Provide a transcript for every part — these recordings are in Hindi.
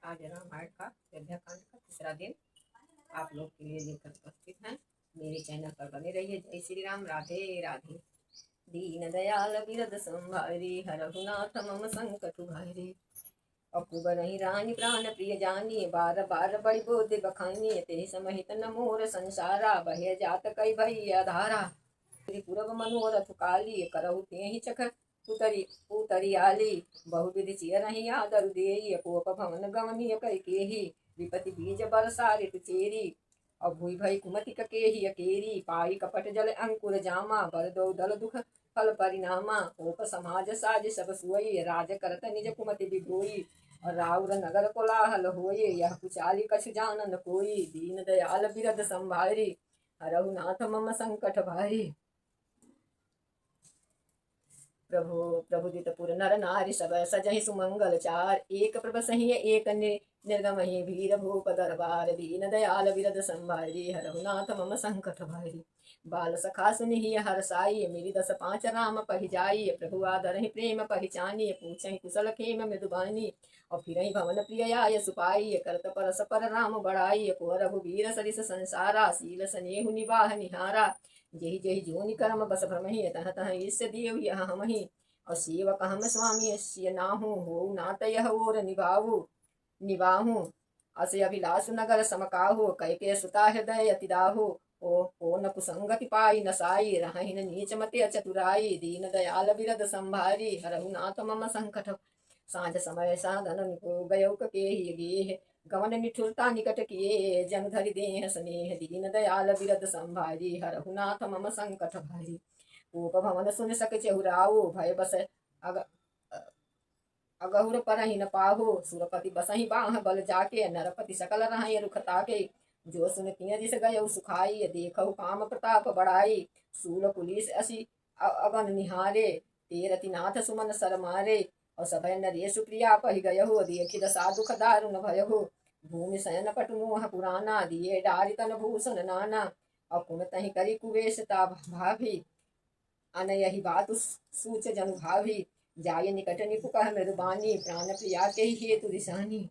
आज रामायण का अयोध्याकांड का तीसरा दिन आप लोग के लिए लेकर उपस्थित हैं। मेरे चैनल पर बने रहिए। जय श्री राम। राधे राधे। दीन दयाल बिरद संभारी हरहु नाथ मम संकट भारी। अपूबर रानी प्राण प्रिय जानी बार बार बड़ी बोध बखानी ते समहित न मोर संसारा बहे जात कई भई आधारा। पूरब मनोरथ काली करहु तेहि चख उतरी उतरियाली बहुविधि चियरहि आदर देई कोप भवन गमनीय कैकेही विपति बीज बरसा ऋतु चेरी और भूई भई कुमति ककेही अकेरी पाई कपट जल अंकुर जामा बर दो दल दुख फल परिणामा कोप समाज साज सब सुई राज करत निज कुमति विभोई और राउर नगर कोलाहल होये यह कुचाली कछु जानन कोई दीन दयाल बिरद संभारी हरहु नाथ मम संकट भारी। प्रभु प्रभुदित पुर नर नारी सब सजहि सुमंगल चार एक प्रभ सही एक निर्गमहि वीर भूप दरबार दीन दयाल बिरद संभारी हरहु नाथ मम संकट भारी। बाल सखा सुनि हर साई मेरी दस पाँच राम पहि जाई प्रभु आदरहि प्रेम पहिचानी पूछहि कुशल खेम मृदुबानी और फिर भवन प्रिय आय सुपाई करत परस पर राम बड़ाई को रघुवीर सरिस संसारा शील स्नेहु निवाह निहारा जहि जहि जोनि कर्म बस भ्रमहि तह तह ईश देव यह हमहि और सेवक हम स्वामी सिय नाहु हो नात यह ओर निभाहु असे अभिलाषु नगर समकाहु कैके सुता हृदय अतिदाहु ओ न कुसंगति पाई नसाई रहहि न नीच मते चतुराई दीन दयाल बिरद संभारी हरहु नाथ मम संकट। सांझ समय साधन निको गयो केहि गेह गमन निठुरता निकट किए जन धरि देह स्नेह दीन दयाल बिरद संभारी हरहु नाथ मम संकट भारी। कोप भवन सुन सक चहुराओ भय बस अगहुर परहि न पाहो सुरपति बसहि बाह बल जाके नरपति सकल रहहि रुख ताके जो सुन तिय दिस गयो सुखाई देखहु काम प्रताप बढ़ाई सूल पुलिस असी अगन निहारे तेरति नाथ सुमन सर मारे और सभय नरेश प्रिया पहि गयहु देखि दशा दुख दारुण भयहु भूमि शयन पटु मोह पुराना दिए डारि तन भूषण नाना और कुन तहि करी कुवेशता भाभी अन यही बात सूच जनु भावी जाय निकट निपुकह मृदुबानी प्राण प्रिया के हेतु दिशानी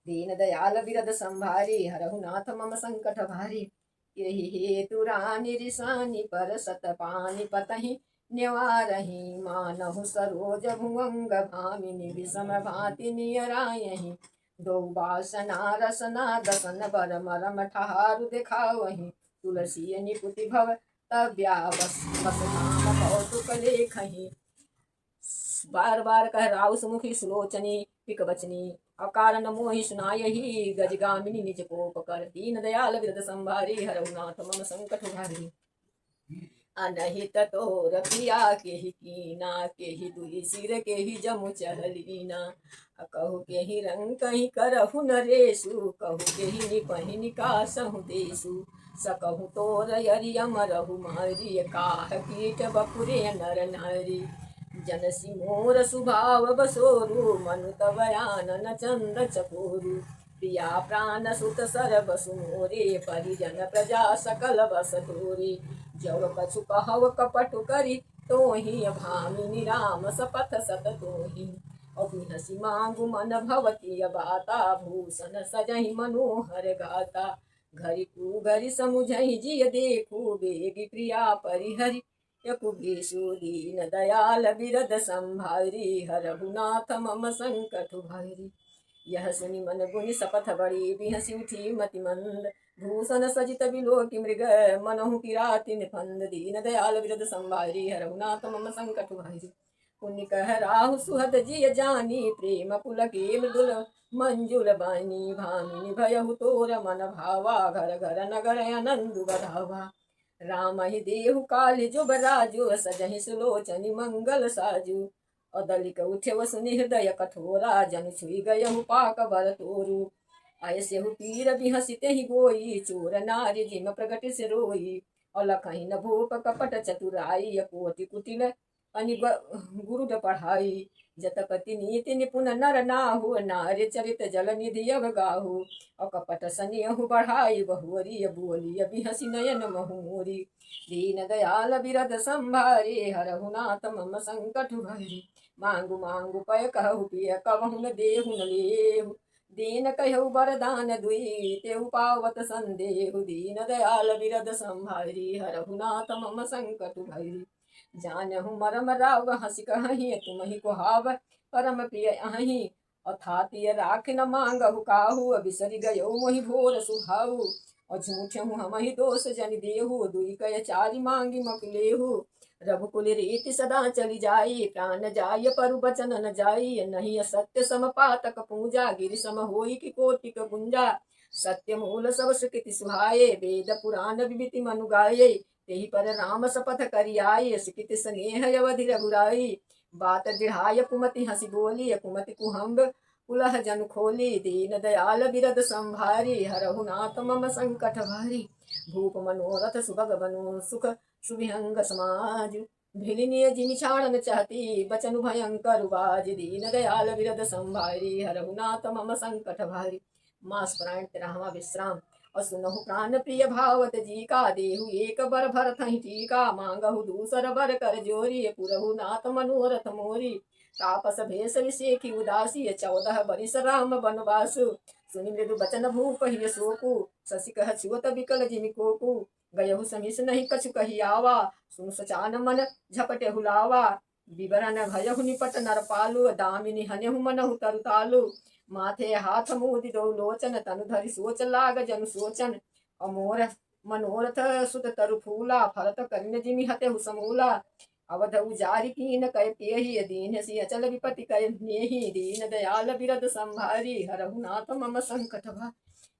दीन दयाल बिरद संभारी हरहु नाथ मम संकट भारी। यही हेतु रानी रिसानी पर सत पानी पतहि न्यवारहि मानहु सरोज भुवंग भामिनी विषम भाति नियरायहि दो बासना रसना दसन बर मरम ठहारु देखावहि तुलसी निपुति भव तव्या बस धाम कौतुक लेखहि बार बार कह राउ सुमुखी सुलोचनी पिक बचनी अकारण मोहि सुनायहि गजगामिनी निज कोप कर दीन दयाल बिरद संभारी हरहु नाथ मम संकट भारी। अनहित तोर प्रिया केहि कीना केहि दुई सिर केहि जमु चहलीना कहु केहि रंग कहि करहु नरेशु कहु केहि निपहि निकासहु देशु सकहु तोर यरि अमरहु मारी काह कीट बपुरे नर नारी जनसी मोर सुभाव बसोरु मनु तव आनन चंद चकोरु प्रिया प्राण सुत सर बसु मोरे परिजन प्रजा सकल बस तोरे जव कछु कहव कपटु करी तोहि भामिनी राम सपथ सत तोहि अभिहसी मांगु मन भवती बाता भूषण सजहि मनोहर गाता घरि कु घरि समुझहि जिय देखु बेगी प्रिया परिहरि यकुगेशु दीन दयाल बिरद संभारी हरहु नाथ मम संकट भारी। यह सुनि मन गुनि सपथ बड़ी बिहसी उठी मति मंद भूषण सजित बिलोकि मृग मनहु किराति निफंद दीन दयाल बिरद संभारी हरहु नाथ मम संकट भारी। पुण्य कह राहु सुहद जिय जानी प्रेम पुलके मृदुल मंजुल बानी भामिनी भयहु तोर मन भावा घर घर नगर आनंद बधावा राम ही देहु काल जुब राजु सजहि सुलोचनि मंगल साजु अदलिक उठे सुनि हृदय कठोरा जन छुई गयहु पाक बर तोरु ऐसेहु पीर बिहसी तेहि गोई चोर नारी जिम प्रगट से रोई अलखहि न भूप कपट चतुराई कोटि कुटिल अनि गुरुड पढ़ाई जतपति नीति निपुण नर नाहु नार्य चरित जल निधि गाहु अकपट सनेहु बढ़ाई बहुवरी बोली बिहसी नयन महूरी दीन दयाल बिरद संभारे हरहु नाथ मम संकट भारी। मांगु मांगु पय कहु पिय कबहु न देहु न लेहु दीन कहु वरदान दुई तेउ पावत संदेहु दीन दयाल बिरद संभारी हरहु नाथ मम संकट भैरी जानहु मरम राव हंसी कहि तुम ही कुहाव परम प्रिय अहि अथातिय राख न मांगहु काहू बिसरि गयो मोहि भोर सुहाऊ अझूठहु हम ही दोष जन देहु दुई कय चारि मांगी मकुलेहु रघुकुल रीति सदा चली जाई प्राण जाय परु बचन न जाई नहीं सत्य सम पातक पूजा गिरि सम होई कि कोटिक गुंजा सत्य मूल सब सुकृति सुहाये वेद पुराण विभूति मनु गाये तेहि पर राम सपथ करियाई सुकृति स्नेह अवधि रघुराई बात दृढ़ाय कुमति हंसी बोली कुमति कुहम्ब कुलह जन खोली दीन दयाल बिरद संभारी हरहु नाथ मम संकट भारी भूप मनोरथ सुभग बनु सुख सुविहंग समाज भिलिनिय जिमि छाड़न चाहती बचनु भयंकर बाज दीन दयाल बिरद संभारी हरहु नाथ मम संकट भारी। मास प्राण 13वां विश्राम। और सुनहु प्राण प्रिय भावत जी का देहु एक बर भर थही टीका मांगहु दूसर बर कर जोरी पुरहु नाथ मनोरथ मोरी तापस भेष विषेखी उदासी 14 बरिस राम बनवासु सुनि मृदु बचन भूप हिय शोकु शशि कह छुअत विकल जिमि कोकु गयहु समिस नहीं कछु कही आवा सुन सचान मन झपटे हुलावा विवरण भयहु निपट नर पालु दामिनी हन्यहु मनहु तरुतालु माथे हाथ मुदि दो लोचन तनु धरि सोच लाग जनु सोचन अमोर मनोरथ सुत तरु फूला फरत करिन जिमि हते समूला अवध उजारी कीन कय पेहि दीन सि अचल विपति कय नेहि दीन दयाल बिरद संभारी हरहु नाथ मम संकट भा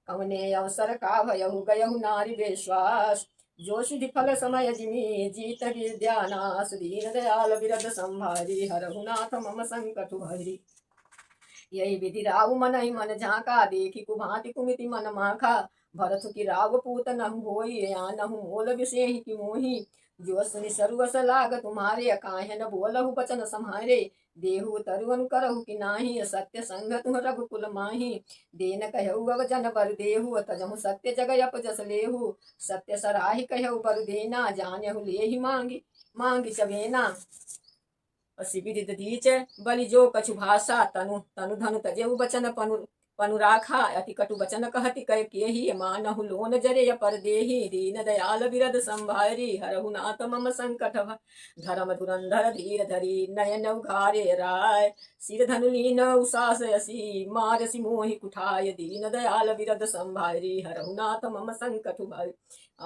कवने अवसर का भयहु गयहु नारी विश्वास जो सिद्धि फल समय जिमि जीत विद्या नाश दीन दयाल बिरद संभारी हरहु नाथ मम संकट भरी यही विधि राव मन ही मन झाका देखी कुभांति कुमिति मन माखा भरत की राव पूत नहु होई या नहु मोल विषेहि की मोही जो सुनि सर्वस लाग तुम्हारे काहे न बोलहु बचन सम्हारे देहु तरुवन करहु कि नाही सत्य संग तुह रघुकुल माही देन कहु अव जन बर देहु तजहु सत्य जगय अपजस लेहु सत्य सराहि कहु बर देना जानहु लेहि मांगी मांगी चबेना शिविर दीच बलि जो कछु भाषा तनु तनु धनु तजेऊ बचन पनु राखा अति कटु बचन कहति कह केहि मानहु लोन जरे पर देहि दीन दयाल बिरद संभारी हरहु नाथ मम संकट धर्म धुरंधर धीर धरी नयन उघारे राय सिर धनु लीन उसास यसी मारसी मोहि कुठाय दीन दयाल बिरद संभारी हरहु नाथ मम संकट भारी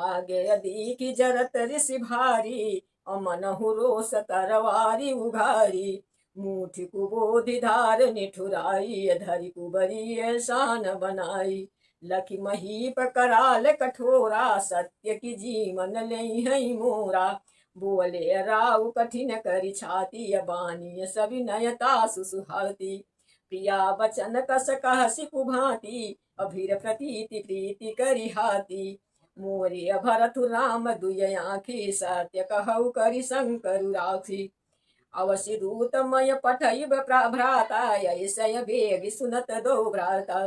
आगे अदीकी जरत ऋषि भारी अमनहु रोष तरवारी उघारी मुठि कुबोधि धार निठुराई धरि कुबरी शान बनाई लखी महीप कराल कठोरा सत्य की जीवन लई मोरा बोले राव कठिन करि छाती बानी सविनयता सुसुहाती प्रिया बचन कस कहसी कुभाती अभिर प्रतीति प्रीति करि हाती मोरे भरतु राम दुय आँखी सत्य कहु करि शंकरु राखी अवश्य दूतमय पठैब भ्राता ऐसय बेग सुनत दो भ्राता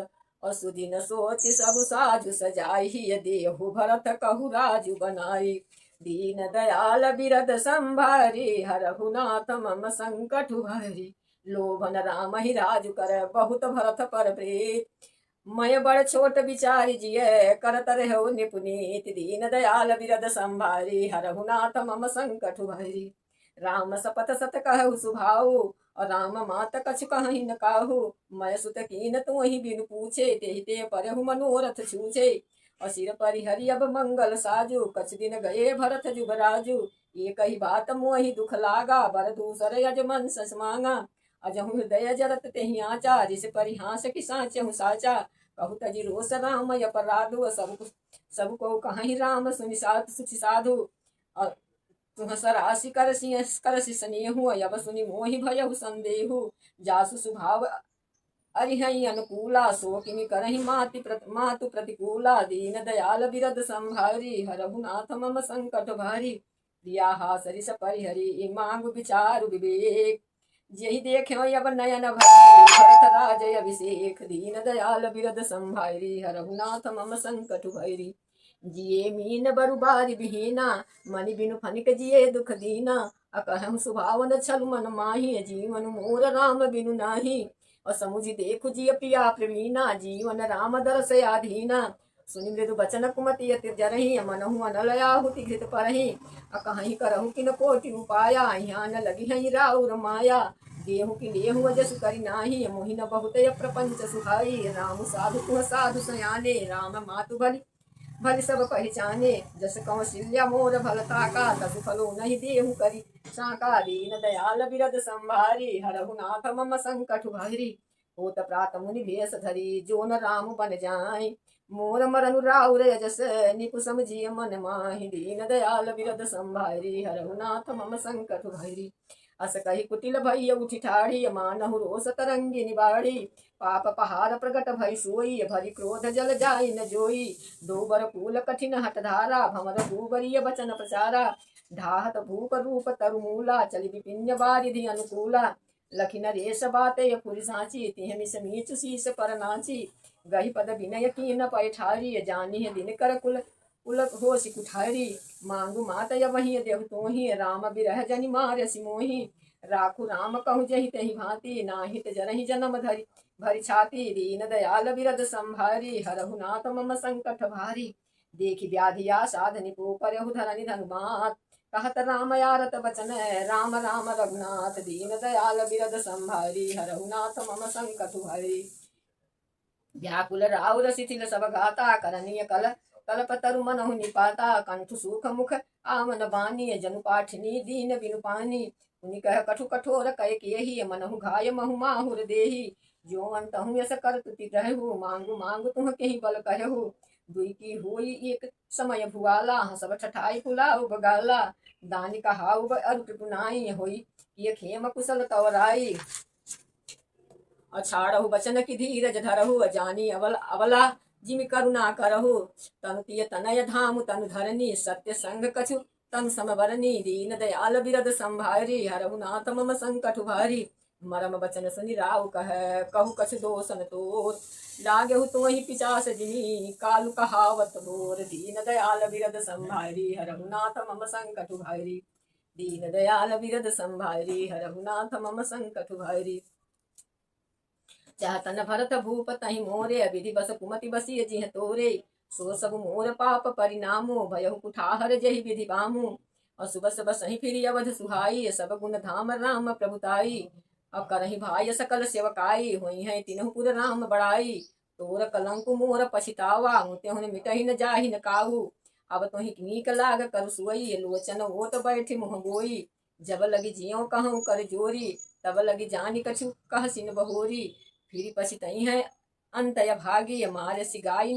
असुदिन सोचि सब साजु सजाहि देहु भरत कहु राजु बनाई दीन दयाल बिरद संभारी हरहु नाथ मम संकट हरि लोभन राम ही राजु कर बहुत भरत पर प्रीत मय बड़ छोट विचारी जिय करत रहो निपुनीत दीन दयाल बिरद संभारी हरहु नाथ मम संकट हरि राम सपथ सत कहु सुभाऊ और राम मात कछु कहि न काहू मैं सुत कीन तू ही बिनु पूछे तेहि ते परहु मनोरथ छूछे और सिर परिहरि अब मंगल साजू कछ दिन गए भरत जुबराजू ये कही बात मोहि दुख लागा बर दूसर यज मन सस मांगा अजहु हृदय जरत तेहि आचा जिस परिहास की साचहु साचा कहु तजि रोष राम अपराधु सब को कहि राम सुनि सुचि साधु तुह सरासी करसी स्नेहु अब सुनि मोहि भयहु संदेहु जासु स्वभाव अरिहई अनुकूला सो किमि करहि मातु प्रतिकूला दीन दयाल बिरद संभारी हरहु नाथ मम संकट भारी प्रिया सरिस परिहरि मांगु विचारु विवेक यही देख्यो अब नयन भरत राज अभिषेक दीन दयाल बिरद संभारी हरहु नाथ मम संकट भैरी जिये मीन बरुबारी बिहीना मनि बिनु फनिक जिये दुख दीना अकहु सुभावन छल मन माही जीवन मोर राम बिनु नाही और समुझि देखु जिय पिया प्रवीणा जीवन राम दरस आधीना सुनि मृदु बचन कुमति यति जरहि मनहु अनलयाहुति घृत परहि अकहि करहु किन कोटि उपाया यहाँ न लगी हई राउर माया देहु की लेहु अजसु करि नाही मोहि न बहुत प्रपंच सुहाई राम साधु तुह साधु सयाने राम मातु भली भली सब पहचाने जस कौशल्या मोर भलता का तसु फलो नहीं देहु करी शाका दीन दयाल बिरद संभारी हरहु नाथ मम संकट भारी होत प्रात मुनि भेष धरी जो न राम बन जाय मोर मरनु राउर यजस निपु समझिय मन माहि दीन दयाल बिरद संभारी हरहु नाथ मम संकट भारी अस कही कुटिल भैय उठि ठाढ़ी मानहु रोष तरंगी निबाड़ी पाप पहाड़ प्रगट भई सोई भरी क्रोध जल जाई न जोई दो बर कूल कठिन हट धारा भमर भूबरिय बचन प्रचारा ढाहत भूप रूप तरुमूला चली विपिन्य बारिधि अनुकूला लखि नरेश बाते पुरि साची तिह मिस मीच शीस पर नाची गही पद विनय कीन पैठारी जानी दिन कर कुल उलक होश कुठारी मांगू मात वही देहु तोहि राम बिरह जनि मार सिमोहि राखु राम कहु जहि तहि भांति नाहित जरहि जन्म धरि भरि छाती दीन दयाल बिरद संभारी हरहु नाथ मम संकट भारी देखि व्याधिया साधनि को करहु धरनि धनुमात कहत राम यारत बचन राम राम रघुनाथ दीन दयाल बिरद संभारी हरहु नाथ मम संकट भारी व्याकुल राउर शिथिल सब गाता करनीय कल कल्पतरु मनहु निपाता कंठ सुख मुख आमन बानी जनु पाठनी दीन बिनु पानी उनि कह कठु कठोर कह केहि मनहु घाय महु माहुर देहि जो अंतहु यस कर तुति रहु मांगु मांगु तुह केहि बल कहु दुई की हुई एक समय भुआला सब ठठाई पुलाउ बगाला दानि कहाउ अरुट पुनाई होई ये खेम कुशल तवराई अछाड़हु बचन की धीरज धरहु जानी अवला जिमि करुणा करहु तनु तिय तनय धामु तनु धरनी सत्य संग कछु तनु समवरनी दीन दयाल बिरद संभारी हरहु नाथ मम संकट भारी मरम बचन सुनि राउ कहु कछु दोषन तोर लागहु तोहि पिचास जिमि कालु कहावत बोर दीन दयाल बिरद संभारी हरहु नाथ मम संकट भारी दीन दयाल बिरद संभारी हरहु नाथ मम संकट भारी चाहतन भरत भूप तहि मोरे विधि बस कुमति बसिय जिह तोरे सो सब मोर पाप परिणामो भयहु कुठाहर जहि विधि बामु अशुभ सब सही फिर अवध सुहाई सब गुण धाम राम प्रभुताई अब करहि भाई सकल सेवकाई होई है तिनहु पुर राम बड़ाई तोर कलंक मोर पछितावा त्यों मिटहि न जाहि न काहू अब तोहि नीक लाग कर सुई लोचन ओत बैठि मुँह बोई जब लगी जियो कहूँ कर जोरी तब लगी जानी कछु कह सिन बहोरी फिर पछितई है अंतय भागी मार सिगाई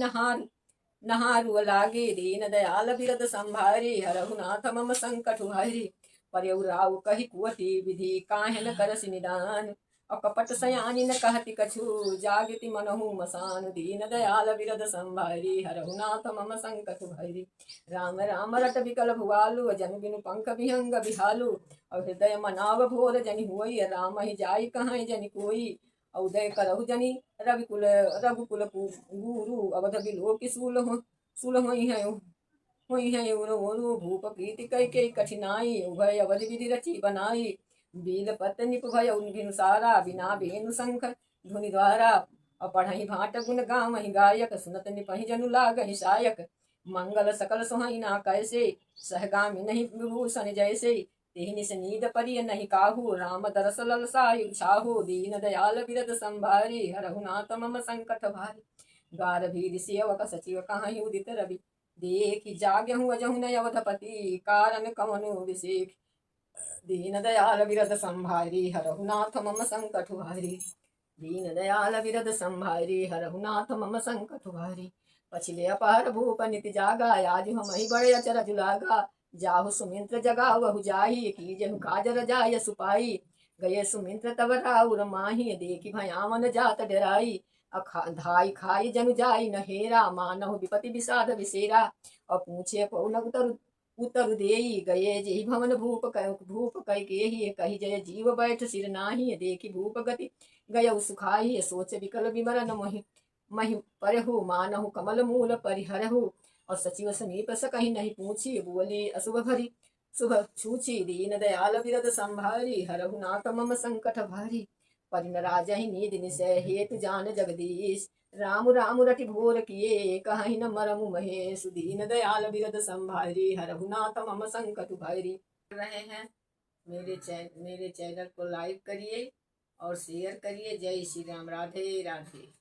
नहारु लागे दीन दयाल बिरद संभारी हरहु नाथ मम संकट हरि परयउ राउ कहि कुवति विधि काहे न करसि निदान अकपट सयानी न कहति कछु जागति मनहु मसान दीन दयाल बिरद संभारी हरहु नाथ मम संकट भैरी राम राम रट विकल भुआलु जन बिनु पंख विहंग बिहालु और हृदय मनाव भोर जनि हुई राम ही जाई कहाँ जनि कोई उदय करहु जनि रघुकुल गुरु अवध बिलो की सुल हुई है उरु भूप प्रीति कई कठिनाई उभय अवध विधि रची बनाई बील पत निप भय उन सारा बिना बेनु शंख धुनि द्वारा अपढ़हि भाट गुण गावहि गायक सुनत निपहि जनु लागहि सायक मंगल सकल सुहाइना कैसे सहगामी नहीं विभूषण जैसे तेहि निस नीद परिय नहीं काहू राम दरस ललसायु छाहू दीन दयाल बिरद संभारी हरहु नाथ मम संकट भारी द्वार भीर सेवक सचिव कहाँ उदित रवि देखि जाग्यहु अजहु न अवधपति कारण कवनु विशेख दीन दयाल बिरद संभारी हरहु नाथ मम संकट भारी दीन दयाल बिरद संभारी हरहु नाथ मम संकट भारी पछिले अपार भूप नित जागा आज हम ही बड़े अचरज लागा जाहु सुमिंत्र जगावहु जाहि कीजहु काजर जाय सुपाई गये सुमिंत्र तब राउर माही देखि भयावन जात डराई धाई खाई जनु जाई न हेरा मानहु विपति विषाद विसेरा और पूछे पौन उतर देई गये जेहि भवन भूप कई केहि कही जय जीव बैठ सिर नाही देखि भूप गति गय सुखाई सोच विकल विमरन महि परहु मानहु कमल मूल परिहरहु और सचिव समीप सकहि नहीं पूछी बोले अशुभ भरी शुभ छूची दीन दयाल बिरद संभारी हरहु नाथ मम संकट भारी परिन राजहि नीद निशय हेतु जान जगदीश। राम राम रटि भोर किए कहीं न मरमु महेश। दीन दयाल बिरद संभारी हरहु नाथ मम संकट भैरी। रहे हैं मेरे चैनल को लाइक करिए और शेयर करिए। जय श्री राम। राधे राधे।